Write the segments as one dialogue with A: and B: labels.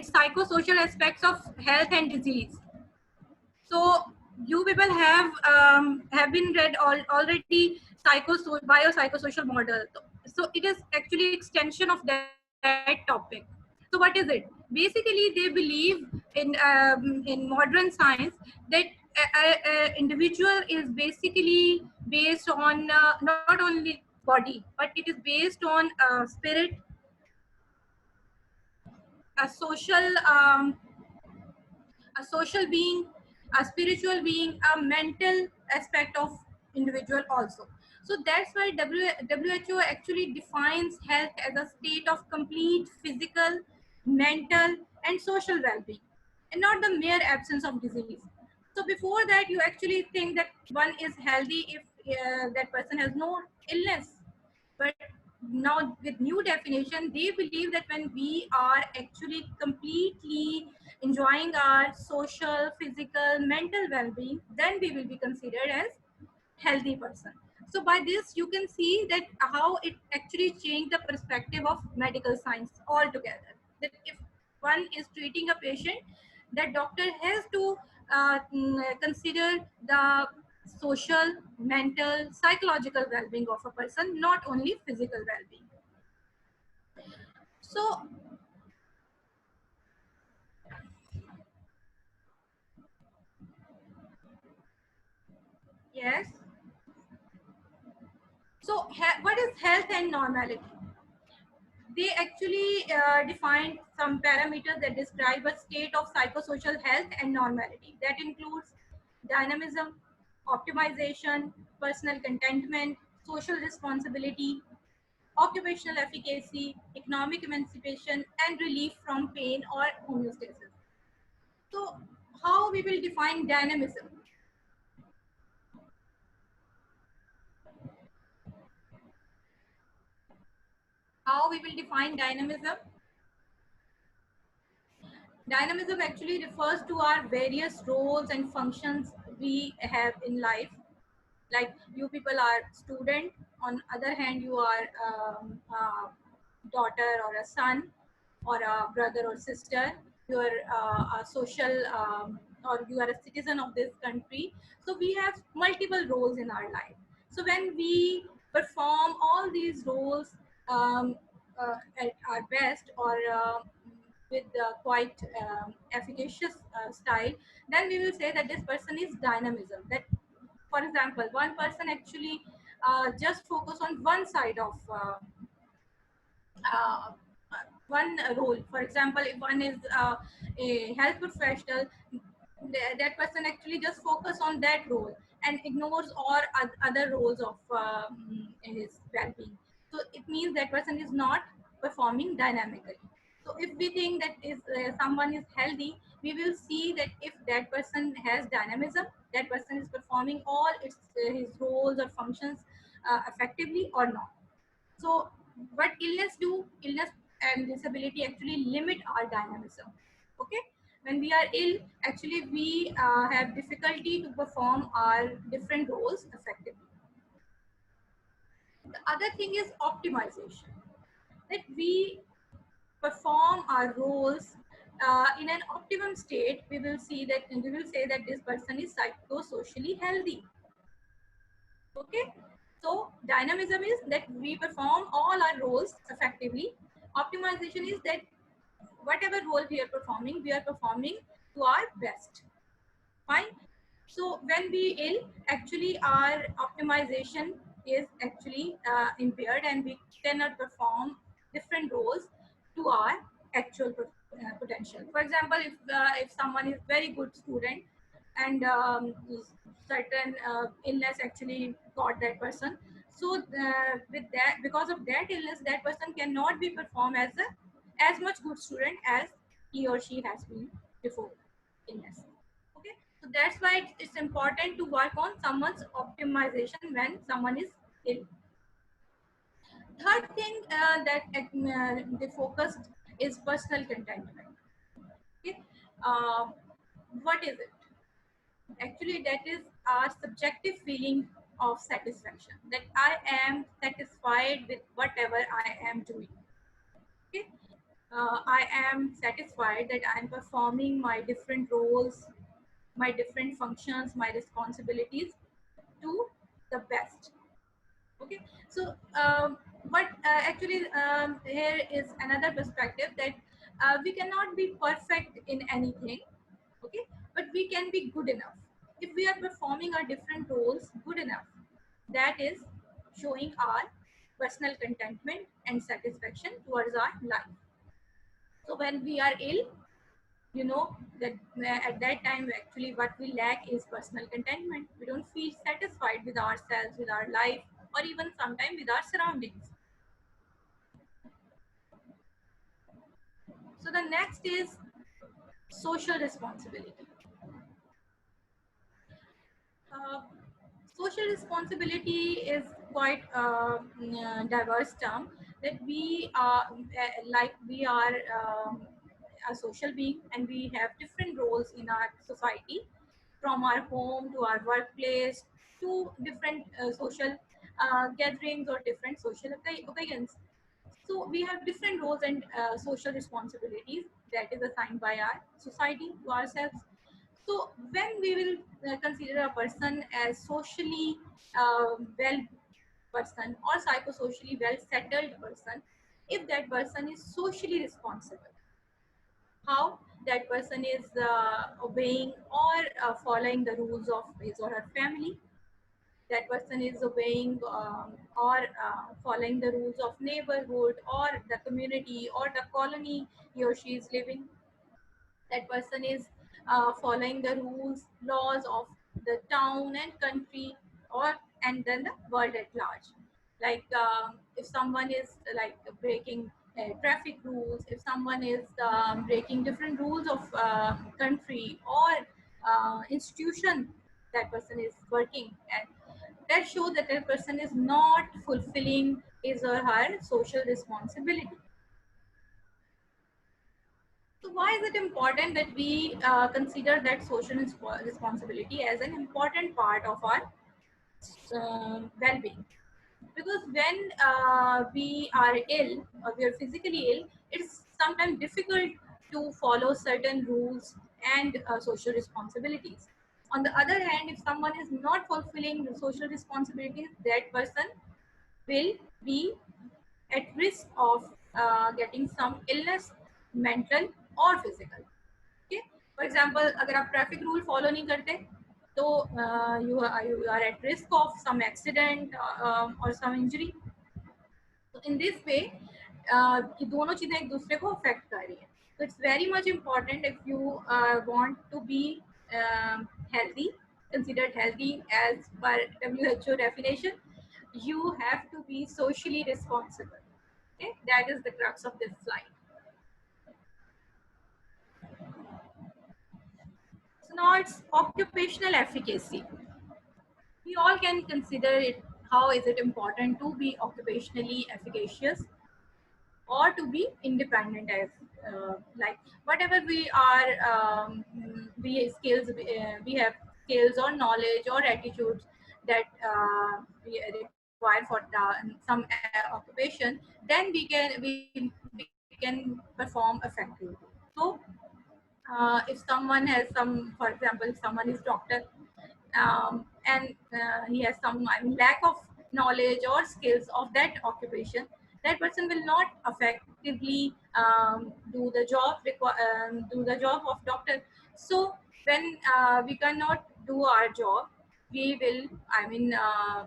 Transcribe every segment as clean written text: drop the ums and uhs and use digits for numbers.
A: psychosocial aspects of health and disease. So you people have been read already biopsychosocial model. So it is actually extension of that topic. So what is it? Basically, they believe in modern science that individual is basically based on not only body, but it is based on spirit, a social being, a spiritual being, a mental aspect of individual also. So that's why WHO actually defines health as a state of complete physical, mental, and social well-being, and not the mere absence of disease. So before that, you actually think that one is healthy if that person has no illness. But now with new definition, they believe that when we are actually completely enjoying our social, physical, mental well-being, then we will be considered as healthy person. So by this you can see that how it actually changed the perspective of medical science altogether, that if one is treating a patient, that doctor has to consider the social, mental, psychological well-being of a person, not only physical well-being. So yes, so what is health and normality? They actually defined some parameters that describe a state of psychosocial health and normality. That includes dynamism, optimization, personal contentment, social responsibility, occupational efficacy, economic emancipation, and relief from pain or homeostasis. So, how we will define dynamism? How we will define dynamism? Dynamism actually refers to our various roles and functions we have in life. Like you people are student, on other hand you are a daughter or a son or a brother or sister. You are a social or you are a citizen of this country. So we have multiple roles in our life. So when we perform all these roles at our best, or with quite efficacious style, then we will say that this person is dynamism. That, for example, one person actually just focus on one side of uh, one role. For example, if one is a health professional, that person actually just focus on that role and ignores all other roles of his well-being. So it means that person is not performing dynamically. So if we think that is someone is healthy, we will see that if that person has dynamism, that person is performing all his roles or functions effectively or not. So what illness do? Illness and disability actually limit our dynamism. Okay, when we are ill, actually we have difficulty to perform our different roles effectively. The other thing is optimization, that we perform our roles in an optimum state. We will see that, and we will say that this person is psychosocially healthy. Okay, so dynamism is that we perform all our roles effectively. Optimization is that whatever role we are performing, we are performing to our best. Fine. So when we ill, actually our optimization is actually impaired, and we cannot perform different roles to our actual potential. For example, if someone is very good student, and certain illness actually got that person, so with that, because of that illness, that person cannot be performed as much good student as he or she has been before illness. Okay, so that's why it's important to work on someone's optimization when someone is ill. Third thing that they focused is personal contentment. Okay, uh, what is it? Actually, that is our subjective feeling of satisfaction, that I am satisfied with whatever I am doing. Okay, I am satisfied that I am performing my different roles, my different functions, my responsibilities to the best. Okay, so but actually here is another perspective that we cannot be perfect in anything. Okay, but we can be good enough if we are performing our different roles good enough. That is showing our personal contentment and satisfaction towards our life. So when we are ill, you know that at that time actually what we lack is personal contentment. We don't feel satisfied with ourselves, with our life, or even sometimes with our surroundings. So the next is social responsibility. uh, Social responsibility is quite diverse term, that we are like we are a social being and we have different roles in our society, from our home to our workplace to different social gatherings or different social occasions. So we have different roles and social responsibilities that is assigned by our society to ourselves. So when we will consider a person as socially well person or psychosocially well settled person, if that person is socially responsible, how that person is obeying or following the rules of his or her family, that person is obeying or following the rules of neighborhood or the community or the colony he or she is living, that person is following the rules laws of the town and country, or and then the world at large. Like if someone is like breaking traffic rules, if someone is breaking different rules of country or institution that person is working at, that show that that person is not fulfilling his or her social responsibility. So why is it important that we consider that social responsibility as an important part of our well-being? Because when we are ill or we are physically ill, it's sometimes difficult to follow certain rules and social responsibilities. On the other hand, if someone is not fulfilling the social responsibilities, that person will be at risk of getting some illness, mental or physical. Okay, for example, अगर आप traffic rule follow नहीं करते, तो you are at risk of some accident or some injury. So in this way, ये दोनों चीजें एक दूसरे को affect कर रही हैं. So it's very much important, if you want to be healthy, considered healthy as per WHO definition, you have to be socially responsible. Okay, that is the crux of this slide. So now it's occupational efficacy. We all can consider it. How is it important to be occupationally efficacious or to be independent, as like whatever we are we skills we have skills or knowledge or attitudes that we require for some occupation, then we can perform effectively. So if someone has some, for example, if someone is doctor and he has some, I mean, lack of knowledge or skills of that occupation, that person will not effectively do the job of doctor. So when we cannot do our job, we will, I mean,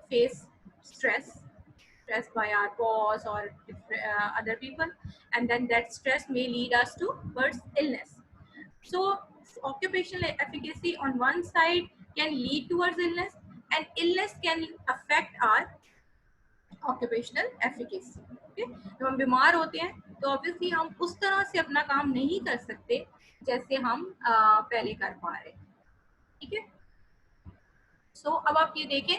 A: face stress by our boss or other people, and then that stress may lead us to towards illness. So occupational efficacy on one side can lead towards illness, and illness can affect our occupational efficacy. Okay? जब हम बीमार होते हैं तो obviously हम उस तरह से अपना काम नहीं कर सकते जैसे हम पहले कर पा रहे. ठीक है. सो अब आप ये देखें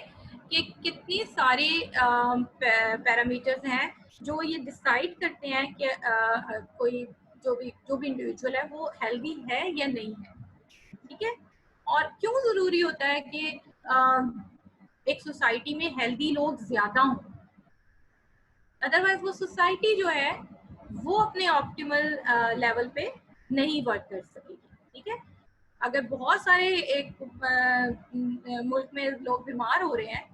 A: कि कितनी सारे पैरामीटर्स हैं जो ये डिसाइड करते हैं कि कोई जो भी इंडिविजुअल है वो हेल्दी है या नहीं है. ठीक है. और क्यों जरूरी होता है कि एक सोसाइटी में हेल्दी लोग ज्यादा हों. अदरवाइज वो सोसाइटी जो है वो अपने ऑप्टिमल लेवल पे नहीं वर्क कर सकेगी। ठीक है, अगर बहुत सारे एक मुल्क में लोग बीमार हो रहे हैं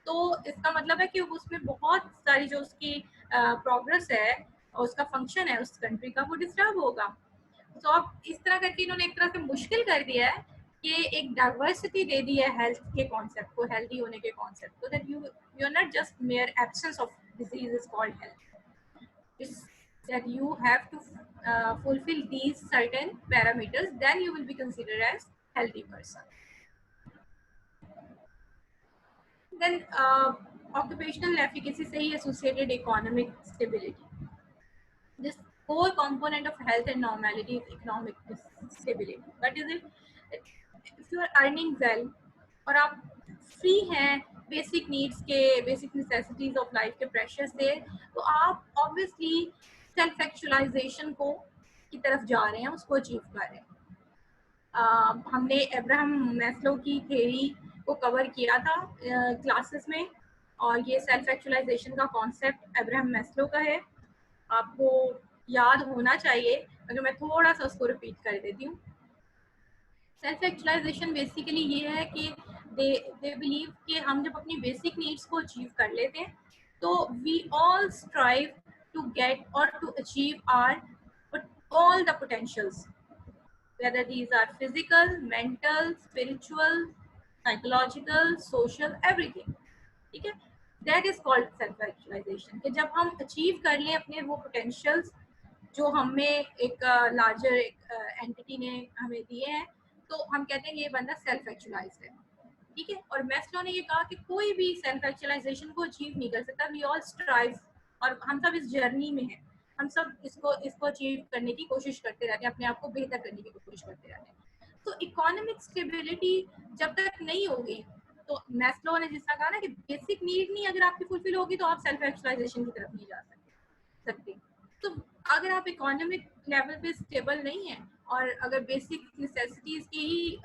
A: तो इसका मतलब है कि उसमें बहुत सारी जो उसकी प्रोग्रेस है और उसका फंक्शन है उस कंट्री का वो डिस्टर्ब होगा। तो अब इस तरह करके इन्होंने एक तरह से मुश्किल कर दिया है कि एक डाइवर्सिटी दे दी है हेल्थ के कॉन्सेप्ट को, हेल्दी होने के कॉन्सेप्ट को, that you are not just mere absence of disease is called health, it's that you have to fulfill these certain parameters, then you will be considered as healthy person. Then occupational efficacy से ही associated economic stability. This core component of health and normality is economic stability. What is it? If you are earning well और आप free हैं basic needs के, basic necessities of life के pressure से, तो आप obviously self actualisation को की तरफ जा रहे हैं, उसको अचीव कर रहे हैं। हमने अब्राहम मैस्लो की थ्योरी को कवर किया था क्लासेस में, और ये सेल्फ एक्चुअलाइजेशन का कॉन्सेप्ट अब्राहम मैस्लो का है, आपको याद होना चाहिए, अगर मैं थोड़ा सा उसको रिपीट कर देती हूँ। सेल्फ एक्चुअलाइजेशन बेसिकली ये है कि दे बिलीव कि हम जब अपनी बेसिक नीड्स को अचीव कर लेते हैं तो we all strive to get or to achieve our all the potentials, whether these are physical, mental, spiritual, psychological, social, everything. ठीक है, that is called self actualization, कि जब हम अचीव कर लें अपने वो पोटेंशियल्स जो हमें एक लार्जर एंटिटी ने हमें दिए हैं, तो हम कहते हैं ये बंदा सेल्फ एक्चुअलाइज है। ठीक है, और मैस्लो ने ये कहा कि कोई भी सेल्फ एक्चुअलाइजेशन को अचीव नहीं कर सकता, वी ऑल स्ट्राइव, और हम सब इस जर्नी में हैं, हम सब इसको अचीव करने की कोशिश करते रहते हैं, अपने आप को बेहतर करने की कोशिश करते रहते हैं। तो इकोनॉमिक स्टेबिलिटी जब तक नहीं होगी, तो मैस्लो ने जिस तरह कहा ना कि बेसिक नीड नहीं अगर आपकी फुलफिल होगी तो आप सेल्फ एक्चुअलाइजेशन की तरफ नहीं जा सकते। तो अगर आप इकोनॉमिक लेवल पे स्टेबल नहीं है और अगर बेसिक नेसेसिटीज की ही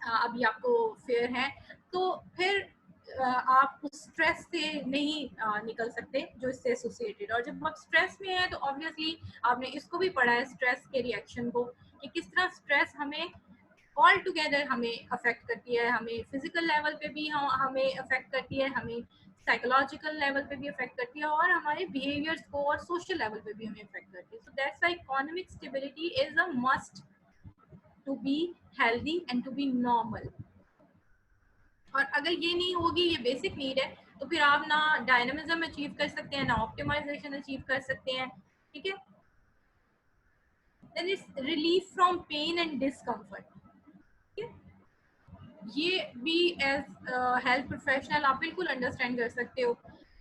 A: अभी आपको फेयर है, तो फिर आप उस स्ट्रेस से नहीं निकल सकते जो इससे एसोसिएटेड। और जब आप स्ट्रेस में हैं तो ऑब्वियसली आपने इसको भी पढ़ा है स्ट्रेस के रिएक्शन को, कि किस तरह स्ट्रेस हमें ऑल टुगेदर हमें अफेक्ट करती है, हमें फिजिकल लेवल पे भी हमें अफेक्ट करती है, हमें साइकोलॉजिकल लेवल पे भी अफेक्ट करती है, और हमारे बिहेवियर्स को और सोशल लेवल पे भी हमें अफेक्ट करती है। So that's why economic stability is a must to be healthy and to be normal. और अगर ये नहीं होगी, ये बेसिक नीड है, तो फिर आप ना डायनामिज्म अचीव कर सकते हैं, ना ऑप्टिमाइजेशन अचीव कर सकते हैं। ठीक है, then it's relief from pain and discomfort. ठीक है, ये भी एज हेल्थ प्रोफेशनल आप बिल्कुल अंडरस्टैंड कर सकते हो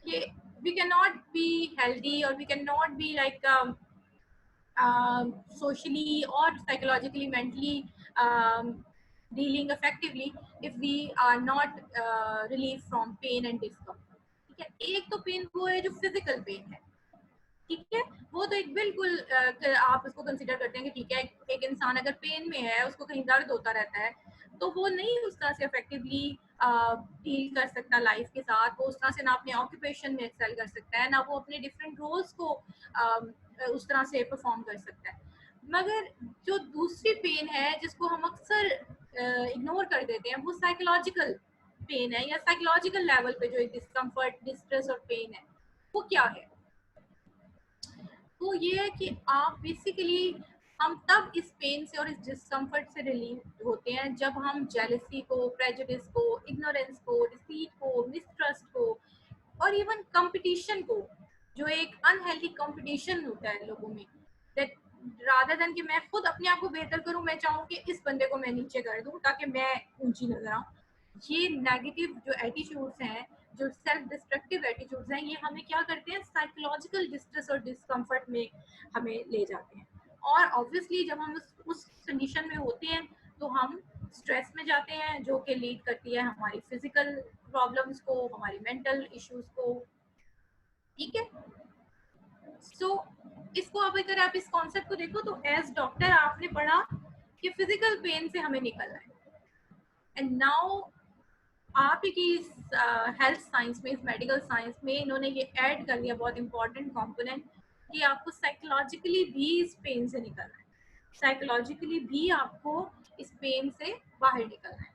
A: कि we can not be healthy और we can not be like socially or psychologically, mentally dealing effectively if we are not relieved from pain and discomfort. ठीक है, एक तो पेन वो है जो फिजिकल पेन है, ठीक है, वो तो एक बिल्कुल आप उसको कंसिडर करते हैं कि ठीक है, एक इंसान अगर पेन में है, उसको कहीं दर्द होता रहता है, तो वो नहीं उस तरह से इफेक्टिवली डील कर सकता लाइफ के साथ, वो उस तरह से ना अपने ऑक्यूपेशन में एक्सेल कर सकता है, ना वो अपने डिफरेंट रोल्स को उस तरह से परफॉर्म कर सकता है। मगर जो दूसरी पेन है जिसको हम अक्सर इग्नोर कर देते हैं, वो साइकोलॉजिकल पेन है, या साइकोलॉजिकल लेवल पे जो एक डिस्कम्फर्ट, डिस्ट्रेस और पेन है, वो क्या है? तो ये है कि आप बेसिकली, हम तब इस पेन से और इस डिस्कम्फर्ट से रिलीव होते हैं जब हम जेलसी को, प्रेजुडिस को, इग्नोरेंस को, डिसीट को, मिसट्रस्ट को, और इवन कंपटीशन को, जो एक अनहेल्दी कंपटीशन होता है लोगों में, दैट रादर देन कि मैं खुद अपने आप को बेहतर करूं, मैं चाहूँ कि इस बंदे को मैं नीचे कर दूं ताकि मैं ऊंची नजर आऊं। ये नेगेटिव जो एटीट्यूड्स हैं, जो सेल्फ डिस्ट्रक्टिव एटीट्यूड्स हैं, ये हमें क्या करते हैं, साइकोलॉजिकल डिस्ट्रेस और डिस्कम्फर्ट में हमें ले जाते हैं। और ऑब्वियसली जब हम उस कंडीशन में होते हैं तो हम स्ट्रेस में जाते हैं, जो कि लीड करती है हमारी फिजिकल प्रॉब्लम्स को, हमारी मेंटल इश्यूज को। ठीक है, सो इसको अब अगर आप इस कॉन्सेप्ट को देखो तो एज डॉक्टर आपने पढ़ा कि फिजिकल पेन से हमें निकलना है, एंड नाउ आप की हेल्थ साइंस में, इस मेडिकल साइंस में इन्होंने ये ऐड कर दिया बहुत इंपॉर्टेंट कंपोनेंट कि आपको साइकोलॉजिकली भी इस पेन से निकलना है, साइकोलॉजिकली भी आपको इस पेन से बाहर निकलना है,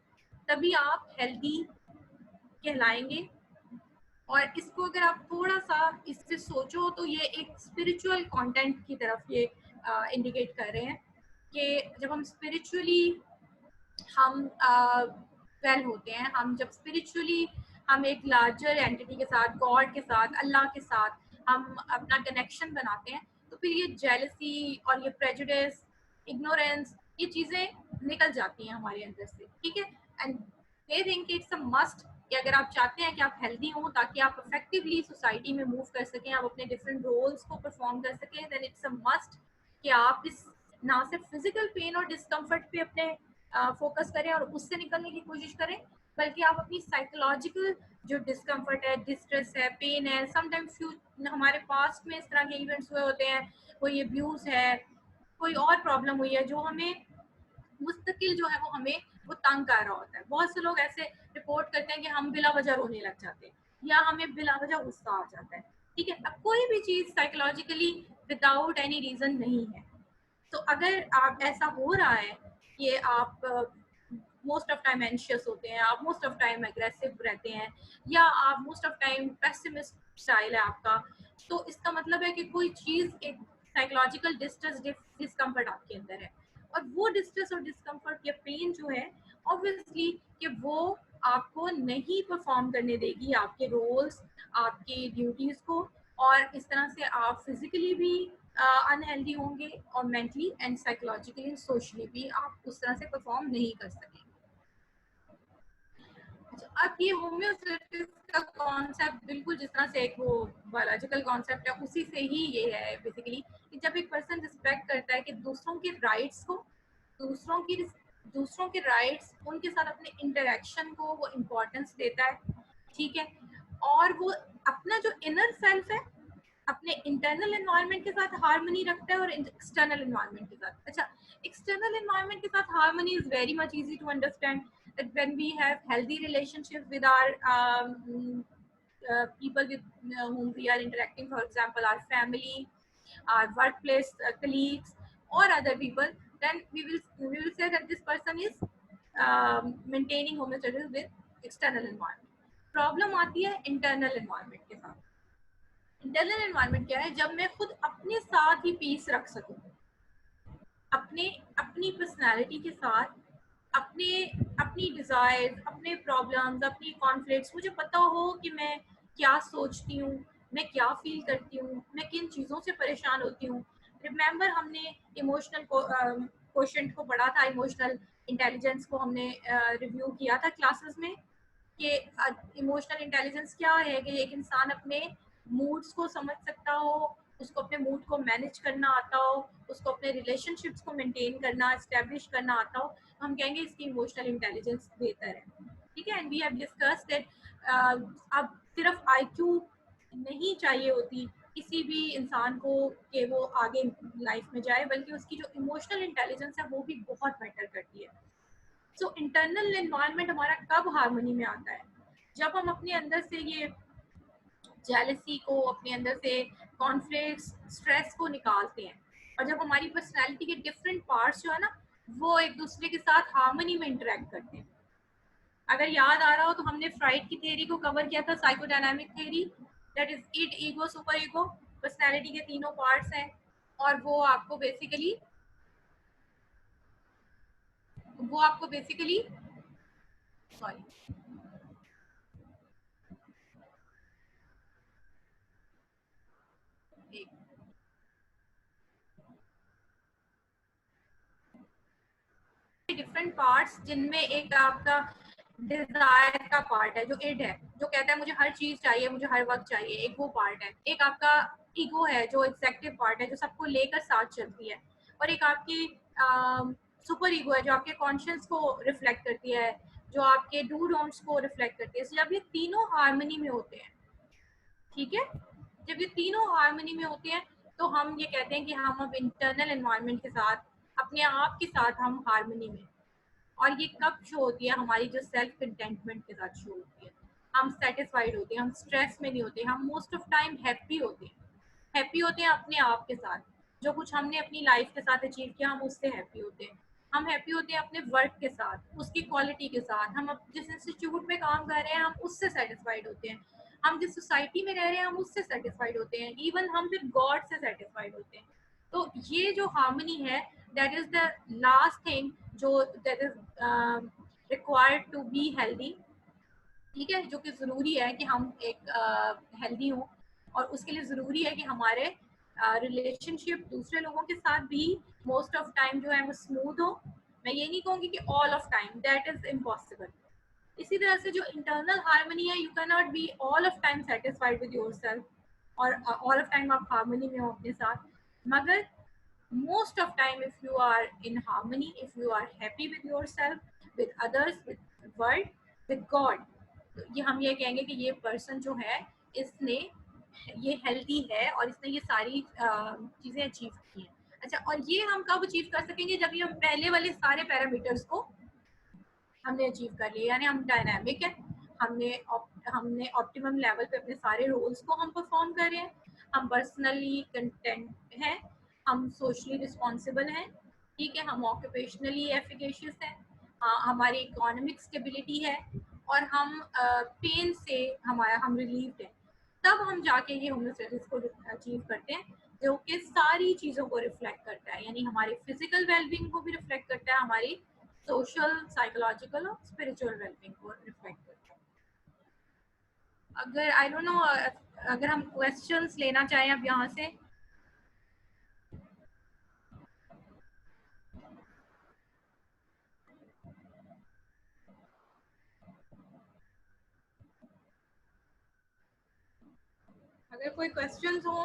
A: तभी आप हेल्दी कहलाएंगे। और इसको अगर आप थोड़ा सा इससे सोचो तो ये एक स्पिरिचुअल कंटेंट की तरफ ये इंडिकेट कर रहे हैं कि जब हम स्पिरिचुअली हम वेल होते हैं, हम जब स्पिरिचुअली हम एक लार्जर एंटिटी के साथ, गॉड के साथ, अल्लाह के साथ हम अपना कनेक्शन बनाते हैं, तो फिर ये जेलसी और ये प्रेजुडिस, इग्नोरेंस, ये चीज़ें निकल जाती हैं हमारे अंदर से, ठीक है। And they think it's a must कि अगर आप चाहते हैं कि आप हेल्दी हों ताकि आप इफेक्टिवली सोसाइटी में मूव कर सकें, आप अपने डिफरेंट रोल्स को परफॉर्म कर सकें, देन इट्स अ मस्ट कि आप इस ना सिर्फ फिजिकल पेन और डिस्कम्फर्ट पे अपने फोकस करें और उससे निकलने की कोशिश करें, बल्कि आप अपनी साइकोलॉजिकल जो डिस्कम्फर्ट है, डिस्ट्रेस है, पेन है, समटाइम्स हमारे पास्ट में इस तरह के इवेंट्स हुए होते हैं, कोई अब्यूज़ है, कोई और प्रॉब्लम हुई है जो हमें मुस्तकिल जो है वो हमें वो तंग कर रहा होता है। बहुत से लोग ऐसे रिपोर्ट करते हैं कि हम बिला वजह रोने लग जाते हैं या हमें बिला वजह गुस्सा आ जाता है, ठीक है। अब कोई भी चीज़ साइकोलॉजिकली विदाउट एनी रीज़न नहीं है। तो अगर आप ऐसा हो रहा है कि आप मोस्ट ऑफ टाइम एंशियस होते हैं, आप मोस्ट ऑफ टाइम एग्रेसिव रहते हैं, या आप most of time pessimist style है आपका, तो इसका मतलब है कि कोई चीज़ एक साइकोलॉजिकल डिस्ट्रेस डिस्कम्फर्ट आपके अंदर है। और वो डिस्ट्रेस और डिस्कम्फर्ट या पेन जो है, ऑब्वियसली कि वो आपको नहीं परफॉर्म करने देगी आपके रोल्स, आपकी ड्यूटीज़ को, और इस तरह से आप फिजिकली भी अनहेल्दी होंगे और मेंटली एंड साइकोलॉजिकली सोशली भी आप उस तरह से परफॉर्म नहीं कर सकेंगे। अच्छा, अब ये होम्योस्टेसिस का कॉन्सेप्ट बिल्कुल जिस तरह से एक वो बायोलॉजिकल कॉन्सेप्ट है, उसी से ही ये है बेसिकली कि जब एक पर्सन रिस्पेक्ट करता है कि दूसरों के राइट्स को, दूसरों की दूसरों के राइट्स, उनके साथ अपने इंटरेक्शन को वो इम्पोर्टेंस देता है, ठीक है। और वो अपना जो इनर सेल्फ है, अपने इंटरनल एनवायरनमेंट के साथ हार्मनी रखता है और एक्सटर्नल एनवायरनमेंट के साथ। अच्छा, एक्सटर्नल एनवायरनमेंट के साथ harmony is very much easy to understand that when we have healthy relationships with our people with whom we are interacting, for example our family, our workplace colleagues or other people, then we will say that this person is maintaining homeostasis with external environment. Problem आती है internal environment के साथ। Internal environment क्या है? जब मैं खुद अपने साथ ही पीस रख सकूं, अपने अपनी पर्सनालिटी के साथ, अपने अपनी डिज़ायर्स, अपने प्रॉब्लम्स, अपनी कॉन्फ्लिक्ट्स, मुझे पता हो कि मैं क्या सोचती हूँ, मैं क्या फील करती हूँ, मैं किन चीज़ों से परेशान होती हूँ। रिमेंबर हमने इमोशनल क्वोशंट को पढ़ा था, इमोशनल इंटेलिजेंस को हमने रिव्यू किया था क्लासेस में कि इमोशनल इंटेलिजेंस क्या है कि एक इंसान अपने मूड्स को समझ सकता हो, उसको अपने मूड को मैनेज करना आता हो, उसको अपने रिलेशनशिप्स को मेंटेन करना, एस्टेब्लिश करना आता हो, हम कहेंगे इसकी इमोशनल इंटेलिजेंस बेहतर है, ठीक है। And we have discussed that अब सिर्फ आईक्यू नहीं चाहिए होती किसी भी इंसान को कि वो आगे लाइफ में जाए, बल्कि उसकी जो इमोशनल इंटेलिजेंस है वो भी बहुत मैटर करती है। सो इंटरनल एनवायरनमेंट हमारा कब हार्मनी में आता है? जब हम अपने अंदर से ये जेलसी को, अपने अंदर से कॉन्फ्लिक्ट्स, स्ट्रेस को निकालते हैं, और जब हमारी पर्सनैलिटी के डिफरेंट पार्ट्स जो है ना, वो एक दूसरे के साथ हार्मनी में इंटरेक्ट करते हैं। अगर याद आ रहा हो तो हमने फ्राइड की थ्योरी को कवर किया था, psychodynamic theory, that is it, ego, super ego, personality के तीनों पार्ट्स हैं। और वो आपको बेसिकली सॉरी, डिफरेंट पार्ट्स, जिनमें एक आपका डिजायर का पार्ट है जो इड है, जो कहता है मुझे हर चीज चाहिए, मुझे हर वक्त चाहिए, एक वो पार्ट है। एक आपका ईगो है जो एग्जेक्टिव पार्ट है, जो सबको लेकर साथ चलती है। और एक आपकी सुपर ईगो है जो आपके कॉन्शियस को रिफ्लेक्ट करती है, जो आपके डू डोंट्स को रिफ्लेक्ट करती है। So, जब ये तीनों हार्मनी में होते हैं, ठीक है, जब ये तीनों हार्मनी में होते हैं, तो हम ये कहते हैं कि हम अब इंटरनल एनवायरनमेंट के साथ, अपने आप के साथ हम हार्मनी में। और ये कब शो होती है? हमारी जो सेल्फ कंटेंटमेंट के साथ शो होती है। हम सेटिस्फाइड होते हैं, हम स्ट्रेस में नहीं होते, हम मोस्ट ऑफ टाइम हैप्पी होते हैं। हैप्पी होते हैं अपने आप के साथ, जो कुछ हमने अपनी लाइफ के साथ अचीव किया हम उससे हैप्पी होते हैं। हम हैप्पी होते हैं अपने वर्क के साथ, उसकी क्वालिटी के साथ, हम जिस इंस्टीट्यूट में काम कर रहे हैं हम उससे सेटिस्फाइड होते हैं, हम जिस सोसाइटी में रह रहे हैं हम उससे सेटिस्फाइड होते हैं, इवन हम फिर गॉड से सेटिस्फाइड होते हैं। तो ये जो हार्मनी है, that is the last thing जो that is required to be healthy. ठीक है, जो कि ज़रूरी है कि हम एक हेल्दी हों, और उसके लिए ज़रूरी है कि हमारे रिलेशनशिप दूसरे लोगों के साथ भी मोस्ट ऑफ टाइम जो है वो स्मूथ हो। मैं ये नहीं कहूँगी कि all of time, that is impossible. इसी तरह से जो इंटरनल हार्मनी है, you can not be all of time satisfied with your self, और ऑल ऑफ टाइम आप हार्मनी में हो अपने साथ, मगर most of time if you are in harmony, if you are happy with yourself, with others, with the world, with God, तो ये हम ये कहेंगे कि ये पर्सन जो है इसने ये हेल्दी है और इसने ये सारी चीजें अचीव की हैं। अच्छा, और ये हम कब अचीव कर सकेंगे? जब ये हम पहले वाले सारे पैरामीटर्स को हमने अचीव कर लिया, यानी हम डायनामिक है, हमने ऑप्टिमम लेवल पे अपने सारे रोल्स को हम परफॉर्म कर रहे हैं, हम पर्सनली कंटेंट हैं, हम सोशली रिस्पॉन्सिबल हैं, ठीक है, हम ऑक्यूपेशनली एफिकेशियस हैं, हमारी इकोनॉमिक स्टेबिलिटी है, और हम पेन से हम रिलीव्ड हैं। तब हम जाके ये होमोस्टेसिस को अचीव करते हैं, जो कि सारी चीज़ों को रिफ्लेक्ट करता है, यानी हमारी फिजिकल वेलबींग को भी रिफ्लेक्ट करता है, हमारी सोशल, साइकोलॉजिकल और स्पिरिचुअल वेलबींग को रिफ्लेक्ट करता है। अगर आई डोंट नो, अगर हम क्वेश्चंस लेना चाहें अब यहाँ से। अगर कोई क्वेश्चंस हो